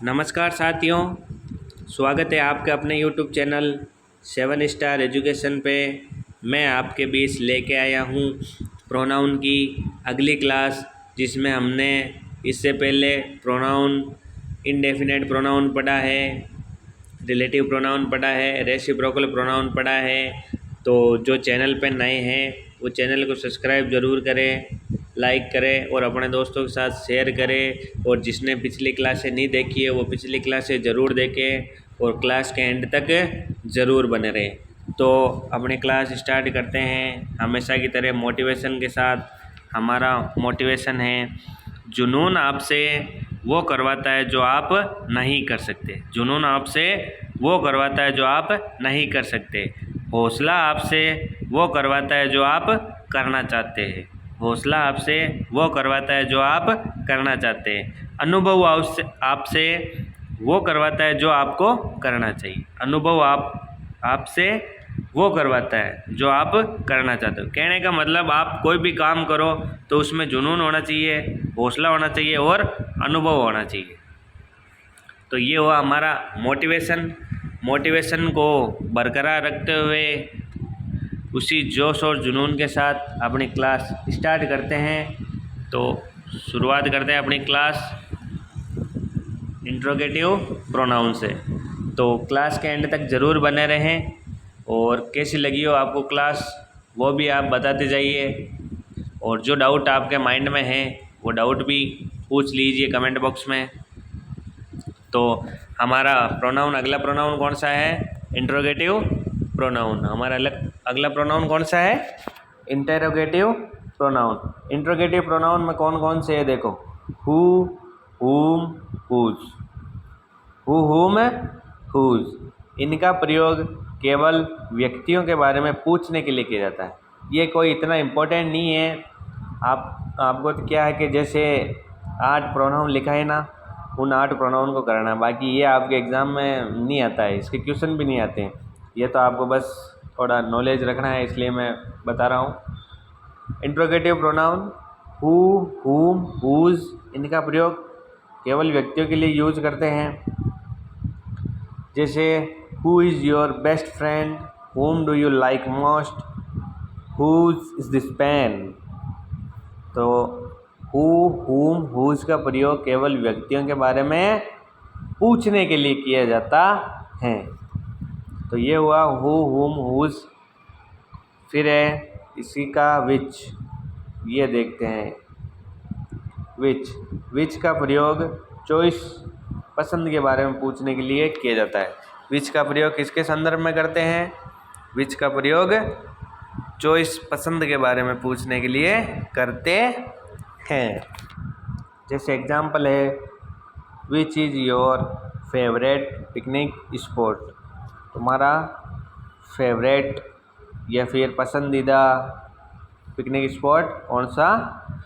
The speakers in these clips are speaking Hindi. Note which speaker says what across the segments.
Speaker 1: नमस्कार साथियों, स्वागत है आपके अपने YouTube चैनल 7 स्टार एजुकेशन पे। मैं आपके बीच लेके आया हूँ प्रोनाउन की अगली क्लास, जिसमें हमने इससे पहले प्रोनाउन, इंडेफिनेट प्रोनाउन पढ़ा है, रिलेटिव प्रोनाउन पढ़ा है, रेसिप्रोकल प्रोनाउन पढ़ा है। तो जो चैनल पे नए हैं वो चैनल को सब्सक्राइब ज़रूर करें, लाइक करें और अपने दोस्तों के साथ शेयर करें। और जिसने पिछली क्लासें नहीं देखी है वो पिछली क्लासें ज़रूर देखें और क्लास के एंड तक ज़रूर बने रहें। तो अपनी क्लास स्टार्ट करते हैं हमेशा की तरह मोटिवेशन के साथ। हमारा मोटिवेशन है, जुनून आपसे वो करवाता है जो आप नहीं कर सकते। जुनून आपसे वो करवाता है जो आप नहीं कर सकते। हौसला आपसे वो करवाता है जो आप करना चाहते हैं। हौसला आपसे वो करवाता है जो आप करना चाहते हैं। अनुभव आपसे वो करवाता है जो आपको करना चाहिए। अनुभव आपसे वो करवाता है जो आप करना चाहते हो। कहने का मतलब, आप कोई भी काम करो तो उसमें जुनून होना चाहिए, हौसला होना चाहिए और अनुभव होना चाहिए। तो ये हुआ हमारा मोटिवेशन। मोटिवेशन को बरकरार रखते हुए उसी जोश और जुनून के साथ अपनी क्लास स्टार्ट करते हैं। तो शुरुआत करते हैं अपनी क्लास इंट्रोगेटिव प्रोनाउन से। तो क्लास के एंड तक ज़रूर बने रहें और कैसी लगी हो आपको क्लास वो भी आप बताते जाइए। और जो डाउट आपके माइंड में है वो डाउट भी पूछ लीजिए कमेंट बॉक्स में। तो हमारा प्रोनाउन, अगला प्रोनाउन कौन सा है? Interrogative pronoun. हमारा अगला प्रोनाउन कौन सा है? Interrogative pronoun. इंट्रोगेटिव प्रोनाउन में कौन कौन से है देखो, who, whom, whose. Who, whom, whose. इनका प्रयोग केवल व्यक्तियों के बारे में पूछने के लिए किया जाता है। ये कोई इतना इम्पोर्टेंट नहीं है। आपको तो क्या है कि जैसे 8 प्रोनाउन लिखा है ना, उन 8 प्रोनाउन को करना है। बाकी ये आपके एग्ज़ाम में नहीं आता है, इसके क्वेश्चन भी नहीं आते हैं। ये तो आपको बस थोड़ा नॉलेज रखना है, इसलिए मैं बता रहा हूँ। Interrogative pronoun who, whom, whose, इनका प्रयोग केवल व्यक्तियों के लिए यूज करते हैं। जैसे who is your best friend, whom do you like most, whose is this pen. तो हु, हुम, हुज का प्रयोग केवल व्यक्तियों के बारे में पूछने के लिए किया जाता है। तो ये हुआ हु, हुम, हुज। फिर है इसी का विच। ये देखते हैं विच। विच का प्रयोग चॉइस, पसंद के बारे में पूछने के लिए किया जाता है। विच का प्रयोग किसके संदर्भ में करते हैं? विच का प्रयोग चॉइस, पसंद के बारे में पूछने के लिए करते हैं। जैसे एग्जाम्पल है, which is your favourite picnic spot. तुम्हारा फेवरेट या फिर पसंदीदा पिकनिक स्पॉट कौन सा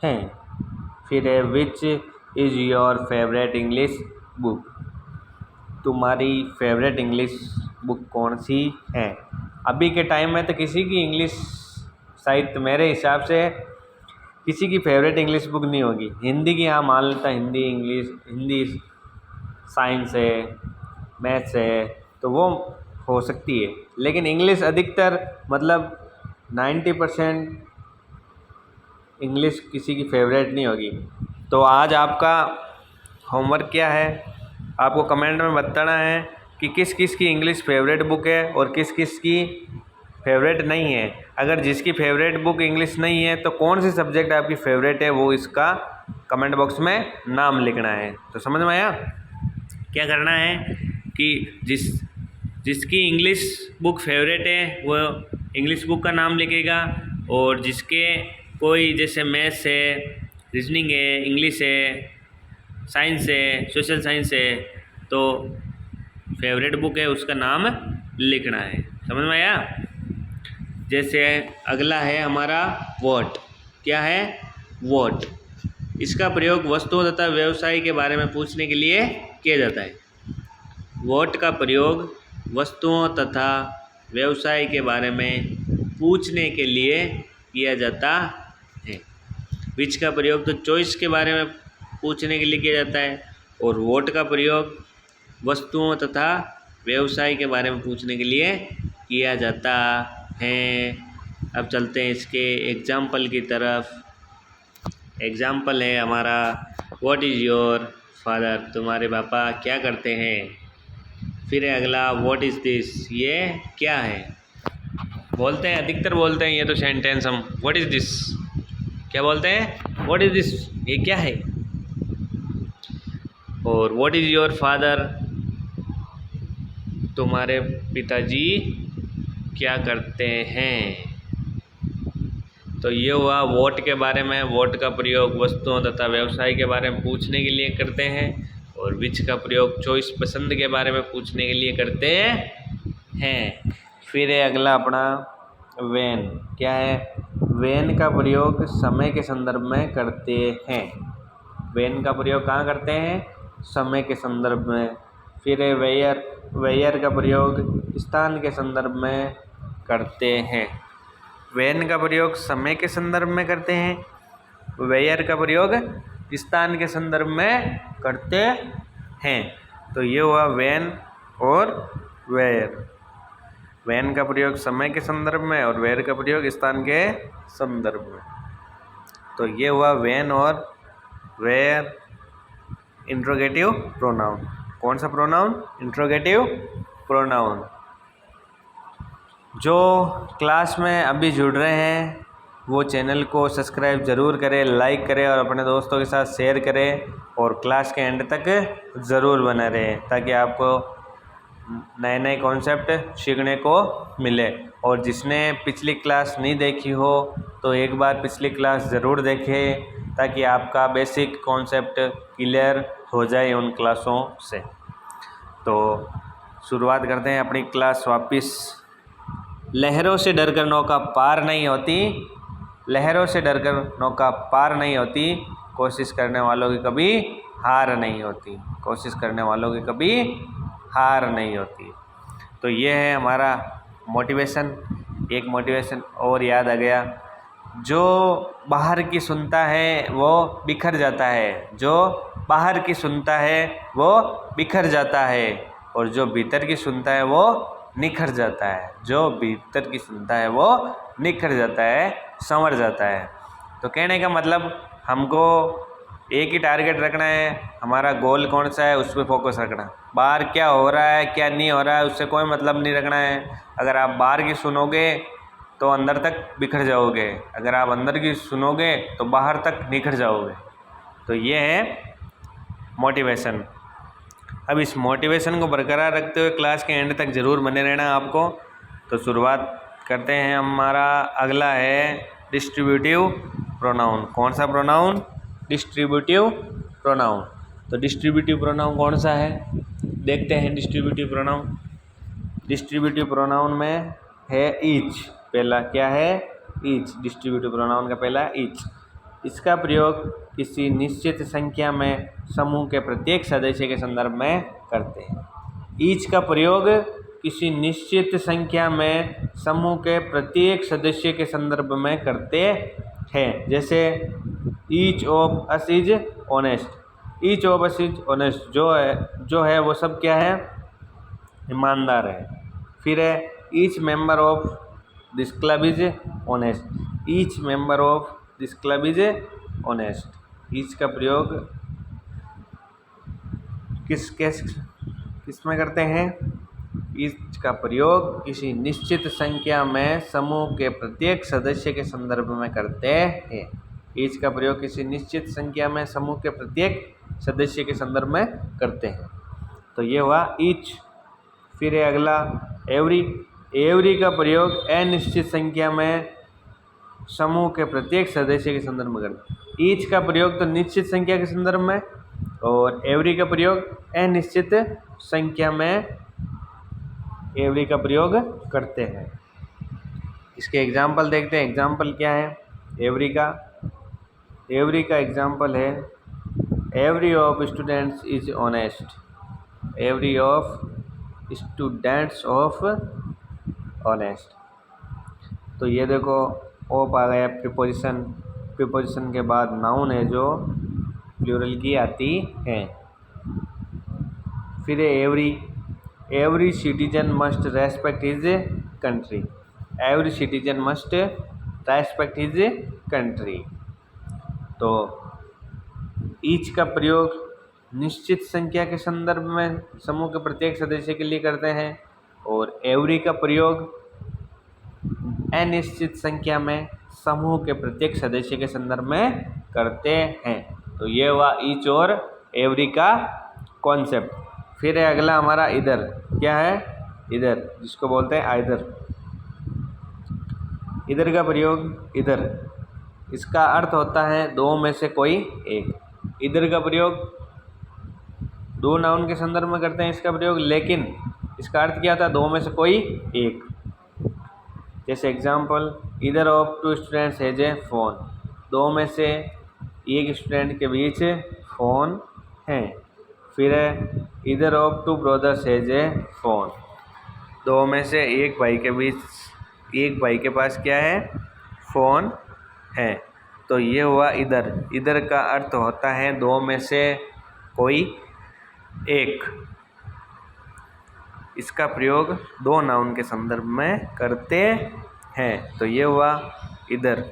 Speaker 1: है? फिर है which is your favourite English book. तुम्हारी फेवरेट इंग्लिश बुक कौन सी है? अभी के टाइम में तो किसी की इंग्लिश, साहित्य मेरे हिसाब से किसी की फेवरेट इंग्लिश बुक नहीं होगी। हिंदी की हाँ मान लेता, हिंदी, इंग्लिश, हिंदी साइंस है, मैथ्स है, तो वो हो सकती है। लेकिन इंग्लिश अधिकतर, मतलब 90% इंग्लिश किसी की फेवरेट नहीं होगी। तो आज आपका होमवर्क क्या है? आपको कमेंट में बताना है कि किस किस की इंग्लिश फेवरेट बुक है और किस किस की फेवरेट नहीं है। अगर जिसकी फेवरेट बुक इंग्लिश नहीं है तो कौन सी सब्जेक्ट आपकी फेवरेट है वो इसका कमेंट बॉक्स में नाम लिखना है। तो समझ में आया? क्या करना है कि जिसकी इंग्लिश बुक फेवरेट है वो इंग्लिश बुक का नाम लिखेगा, और जिसके कोई जैसे मैथ्स है, रीजनिंग है, इंग्लिश है, साइंस है, सोशल साइंस है, तो फेवरेट बुक है उसका नाम लिखना है। समझ में आया? जैसे अगला है हमारा वॉट। क्या है? वॉट। इसका प्रयोग वस्तुओं तथा व्यवसाय के बारे में पूछने के लिए किया जाता है। वॉट का प्रयोग वस्तुओं तथा व्यवसाय के बारे में पूछने के लिए किया जाता है। विच का प्रयोग तो चॉइस के बारे में पूछने के लिए किया जाता है। और वोट का प्रयोग वस्तुओं तथा व्यवसाय के बारे में पूछने के लिए किया जाता है। अब चलते हैं इसके एग्जाम्पल की तरफ। एग्जाम्पल है हमारा व्हाट इज़ योर फादर, तुम्हारे पापा क्या करते हैं। फिर है अगला व्हाट इज़ दिस, ये क्या है। बोलते हैं, अधिकतर बोलते हैं ये तो सेंटेंस हम, व्हाट इज़ दिस, क्या बोलते हैं, व्हाट इज़ दिस, ये क्या है। और व्हाट इज़ योर फादर, तुम्हारे पिताजी क्या करते हैं। तो ये हुआ वोट के बारे में। वोट का प्रयोग वस्तुओं तथा व्यवसाय के बारे में पूछने के लिए करते हैं। और विच का प्रयोग चॉइस, पसंद के बारे में पूछने के लिए करते हैं। फिर है अगला अपना व्हेन, क्या है, व्हेन का प्रयोग समय के संदर्भ में करते हैं। व्हेन का प्रयोग कहाँ करते हैं, समय के संदर्भ में। फिर है वेयर, वेयर का प्रयोग स्थान के संदर्भ में करते हैं। व्हेन का प्रयोग समय के संदर्भ में करते हैं, वेयर का प्रयोग स्थान के संदर्भ में करते हैं। तो ये हुआ व्हेन और वेयर। व्हेन का प्रयोग समय के संदर्भ में और वेयर का प्रयोग स्थान के संदर्भ में। तो ये हुआ व्हेन और वेयर। इंट्रोगेटिव प्रोनाउन, कौन सा प्रोनाउन, इंट्रोगेटिव प्रोनाउन। जो क्लास में अभी जुड़ रहे हैं वो चैनल को सब्सक्राइब ज़रूर करें, लाइक करें और अपने दोस्तों के साथ शेयर करें। और क्लास के एंड तक ज़रूर बने रहें ताकि आपको नए नए कॉन्सेप्ट सीखने को मिले। और जिसने पिछली क्लास नहीं देखी हो तो एक बार पिछली क्लास ज़रूर देखें ताकि आपका बेसिक कॉन्सेप्ट क्लियर हो जाए उन क्लासों से। तो शुरुआत करते हैं अपनी क्लास वापस। लहरों से डरकर नौका पार नहीं होती, लहरों से डरकर नौका पार नहीं होती, कोशिश करने वालों की कभी हार नहीं होती, कोशिश करने वालों की कभी हार नहीं होती। तो ये है हमारा मोटिवेशन। एक मोटिवेशन और याद आ गया, जो बाहर की सुनता है वो बिखर जाता है, जो बाहर की सुनता है वो बिखर जाता है, और जो भीतर की सुनता है वो निखर जाता है। जो भीतर की सुनता है वो निखर जाता है, संवर जाता है। तो कहने का मतलब हमको एक ही टारगेट रखना है, हमारा गोल कौन सा है उस पर फोकस रखना। बाहर क्या हो रहा है क्या नहीं हो रहा है उससे कोई मतलब नहीं रखना है। अगर आप बाहर की सुनोगे तो अंदर तक बिखर जाओगे, अगर आप अंदर की सुनोगे तो बाहर तक निखर जाओगे। तो ये है मोटिवेशन। अब इस मोटिवेशन को बरकरार रखते हुए क्लास के एंड तक ज़रूर बने रहना आपको। तो शुरुआत करते हैं, हमारा अगला है डिस्ट्रीब्यूटिव प्रोनाउन। कौन सा प्रोनाउन, डिस्ट्रीब्यूटिव प्रोनाउन। तो डिस्ट्रीब्यूटिव प्रोनाउन कौन सा है, देखते हैं डिस्ट्रीब्यूटिव प्रोनाउन। डिस्ट्रीब्यूटिव प्रोनाउन में है ईच, पहला क्या है, ईच। डिस्ट्रीब्यूटिव प्रोनाउन का पहला ईच। इसका प्रयोग किसी निश्चित संख्या में समूह के प्रत्येक सदस्य के संदर्भ में करते हैं। ईच का प्रयोग किसी निश्चित संख्या में समूह के प्रत्येक सदस्य के संदर्भ में करते हैं। जैसे each of us is honest, each of us is honest, जो है वो सब क्या है, ईमानदार है। फिर है each member of this club is honest, each member of this club is honest. Each का प्रयोग किस में करते हैं, ईच का प्रयोग किसी निश्चित संख्या में समूह के प्रत्येक सदस्य के संदर्भ में करते हैं। ईच का प्रयोग किसी निश्चित संख्या में समूह के प्रत्येक सदस्य के संदर्भ में करते हैं। तो ये हुआ ईच। फिर है अगला एवरी। एवरी का प्रयोग अनिश्चित संख्या में समूह के प्रत्येक सदस्य के संदर्भ में करते हैं। ईच का प्रयोग तो निश्चित संख्या के संदर्भ में और एवरी का प्रयोग अनिश्चित संख्या में एवरी का प्रयोग करते हैं। इसके एग्जाम्पल देखते हैं। एग्जाम्पल क्या है एवरी का, एवरी का एग्जाम्पल है every of students is honest, every of students of honest. तो ये देखो ऑफ आ गया प्रीपोजिशन, प्रीपोजिशन के बाद नाउन है जो प्लूरल की आती है। फिर है every citizen must respect his country, every citizen must respect his country. तो ईच का प्रयोग निश्चित संख्या के संदर्भ में समूह के प्रत्येक सदस्य के लिए करते हैं, और एवरी का प्रयोग अनिश्चित संख्या में समूह के प्रत्येक सदस्य के संदर्भ में करते हैं। तो ये हुआ ईच और एवरी का कॉन्सेप्ट। फिर है अगला हमारा इधर, क्या है इधर, जिसको बोलते हैं आइदर। इधर का प्रयोग, इधर इसका अर्थ होता है दो में से कोई एक। इधर का प्रयोग दो नाउन के संदर्भ में करते हैं इसका प्रयोग, लेकिन इसका अर्थ क्या होता है, दो में से कोई एक। जैसे example, either of two students has a phone, दो में से एक स्टूडेंट के बीच फ़ोन है। फिर है इधर of two brothers has a phone, दो में से एक भाई के बीच, एक भाई के पास क्या है, फ़ोन है। तो ये हुआ इधर। इधर का अर्थ होता है दो में से कोई एक। इसका प्रयोग दो नाउन के संदर्भ में करते हैं। तो ये हुआ इधर।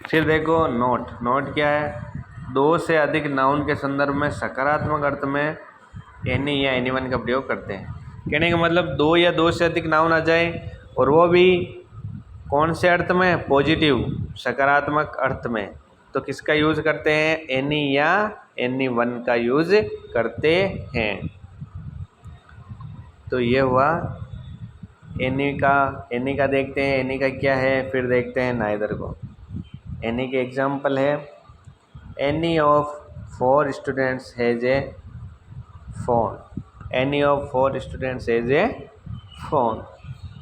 Speaker 1: फिर देखो नोट, नोट क्या है, दो से अधिक नाउन के संदर्भ में सकारात्मक अर्थ में एनी या एनीवन का प्रयोग करते हैं। कहने का मतलब दो या दो से अधिक नाउन आ जाए, और वो भी कौन से अर्थ में, पॉजिटिव सकारात्मक अर्थ में, तो किसका यूज़ करते हैं, एनी या एनीवन का यूज़ करते हैं। तो ये हुआ एनी का देखते हैं, एनी का क्या है, फिर देखते हैं नाइदर को। एनी के एग्जाम्पल है, any of 4 students has a phone, any of 4 students has a phone.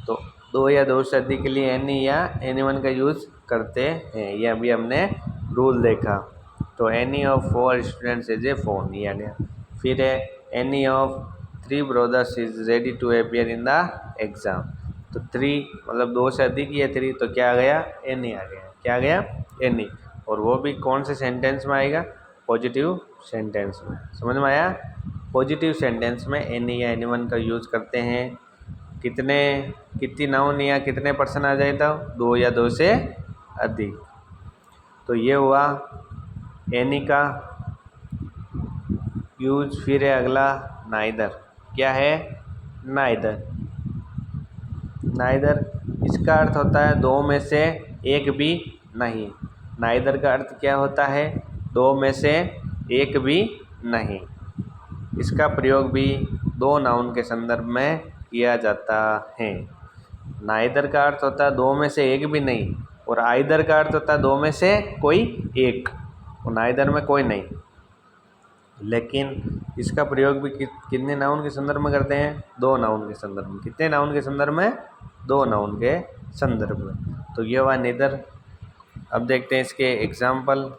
Speaker 1: तो दो या दो से अधिक के लिए एनी या एनीवन का यूज़ करते हैं, ये अभी हमने रूल देखा। तो any of 4 students has a phone, ये आ गया। फिर है any of 3 brothers is ready to appear in the exam. तो 3 मतलब दो से अधिक या 3, तो क्या आ गया, एनी आ गया। क्या आ गया, एनी। और वो भी कौन से सेंटेंस में आएगा, पॉजिटिव सेंटेंस में। समझ में आया, पॉजिटिव सेंटेंस में एनी या एनीवन का यूज़ करते हैं। कितनी नाउन या कितने पर्सन आ जाए, तो दो या दो से अधिक। तो ये हुआ एनी का यूज। फिर है अगला नाइदर, क्या है, नाइदर। नाइदर इसका अर्थ होता है दो में से एक भी नहीं। नाइदर का अर्थ क्या होता है, दो में से एक भी नहीं। इसका प्रयोग भी दो नाउन के संदर्भ में किया जाता है। नाइदर का अर्थ होता है दो में से एक भी नहीं, और आइदर का अर्थ होता है दो में से कोई एक, और नाइदर में कोई नहीं। लेकिन इसका प्रयोग भी कितने नाउन के संदर्भ में करते हैं, दो नाउन के संदर्भ में। कितने नाउन के संदर्भ में, दो नाउन के संदर्भ में। तो ये हुआ नेदर। अब देखते हैं इसके example.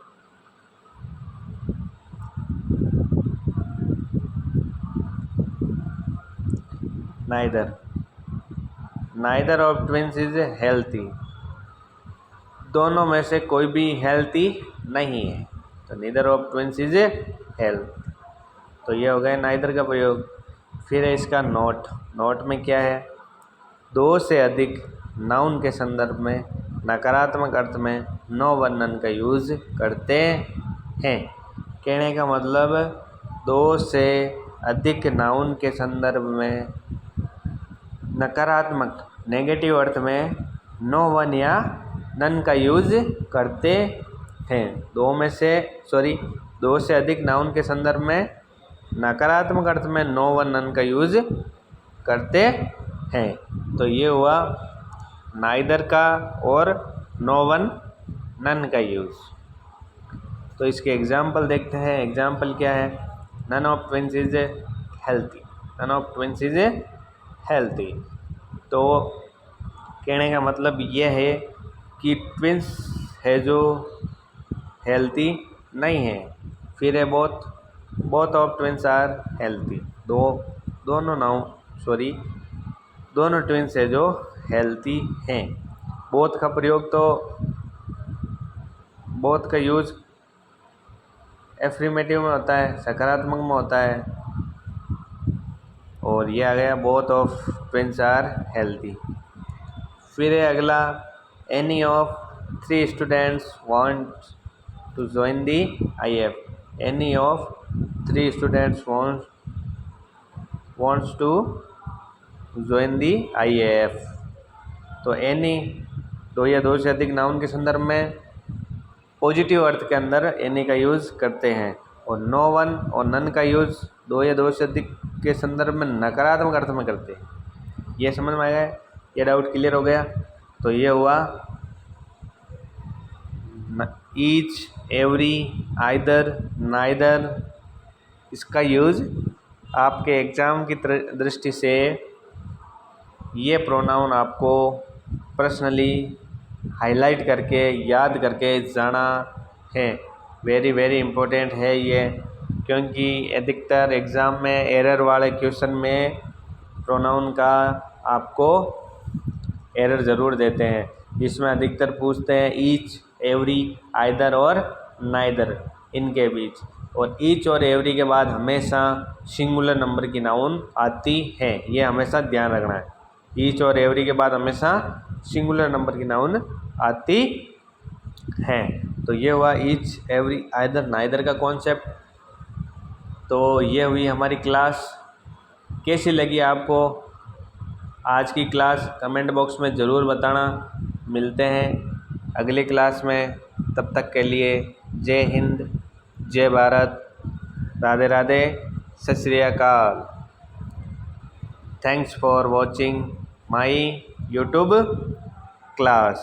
Speaker 1: Neither of twins is healthy, दोनों में से कोई भी हेल्थी नहीं है। तो neither of twins is health. तो ये हो गया नाइदर का प्रयोग। फिर है इसका नॉट। नॉट में क्या है, दो से अधिक नाउन के संदर्भ में नकारात्मक अर्थ में नो वर्णन का यूज़ करते हैं। कहने का मतलब दो से अधिक नाउन के संदर्भ में नकारात्मक नेगेटिव अर्थ में नो वन या नन का यूज़ करते हैं। दो से अधिक नाउन के संदर्भ में नकारात्मक अर्थ में नो वन नन का यूज़ करते हैं। तो ये हुआ नाइदर का और नो वन नन का यूज़। तो इसके एग्जाम्पल देखते हैं। एग्जाम्पल क्या है, none of twins is healthy, none of twins is healthy. तो कहने का मतलब यह है कि ट्विंस है जो हेल्थी नहीं है। फिर है both of twins are healthy, दोनों ट्विंस है जो हेल्थी हैं। बोथ का प्रयोग तो बोथ का यूज़ एफर्मेटिव में होता है, सकारात्मक में होता है। और ये आ गया both of twins are healthy. फिर है अगला, any of 3 students want to join the IAF। Any of 3 students wants to join the IAF। तो एनी दो या दो से अधिक नाउन के संदर्भ में पॉजिटिव अर्थ के अंदर एनी का यूज़ करते हैं, और नो वन और नन का यूज़ दो या दो से अधिक के संदर्भ में नकारात्मक अर्थ में करते हैं। ये समझ में आ गया? ये डाउट क्लियर हो गया? तो ये हुआ ईच, एवरी, आइदर, नाइदर। इसका यूज़ आपके एग्ज़ाम की दृष्टि से ये प्रोनाउन आपको पर्सनली हाईलाइट करके याद करके जाना है। वेरी वेरी इम्पोर्टेंट है ये, क्योंकि अधिकतर एग्ज़ाम में एरर वाले क्वेश्चन में प्रोनाउन का आपको एरर ज़रूर देते हैं। जिसमें अधिकतर पूछते हैं ईच, एवरी, आइदर और नाइदर, इनके बीच। और ईच और एवरी के बाद हमेशा सिंगुलर नंबर की नाउन आती है, ये हमेशा ध्यान रखना है। ईच और एवरी के बाद हमेशा सिंगुलर नंबर की नाउन आती है। तो ये हुआ ईच, एवरी, आइदर, नाइदर का कॉन्सेप्ट। तो ये हुई हमारी क्लास। कैसी लगी आपको आज की क्लास? कमेंट बॉक्स में ज़रूर बताना। मिलते हैं अगली क्लास में, तब तक के लिए जय हिंद, जय भारत, राधे राधे, सत श्री अकाल। Thanks for watching my YouTube class.